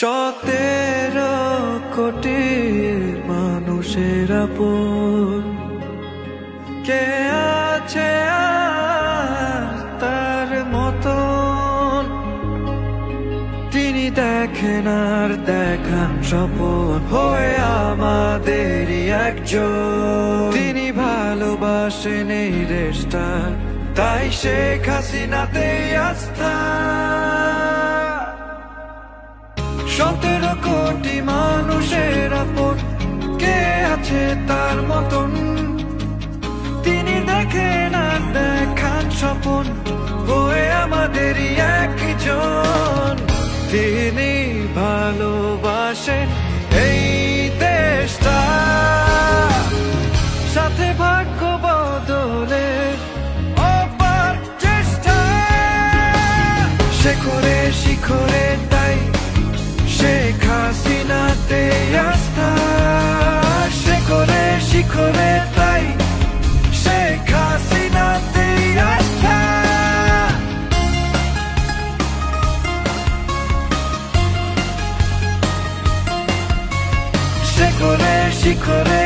17 কোটি মানুষের আপন কে আছে আর তার মতন? তিনি দেখেন আর দেখান স্বপন হয়ে আমাদেরই একজন। তিনি ভালোবাসেন এই দেশটা, তাই শেখ হাসিনাতেই আস্থা। 17 কোটি মানুষের আপন কে আছে তার মতন? তিনি দেখেন আর দেখান স্বপন হয়ে আমাদেরই একজন। তিনি ভালোবাসেন এই দেশটা, সাথে ভাগ্য বদলের অপার চেষ্টা। শেখরে শিখরে তাই শেখ হাসিনাতে আস্থা। শেখরে শিখরে তাই শেখ হাসিনাতে আস্থা। শেখরে শিখরে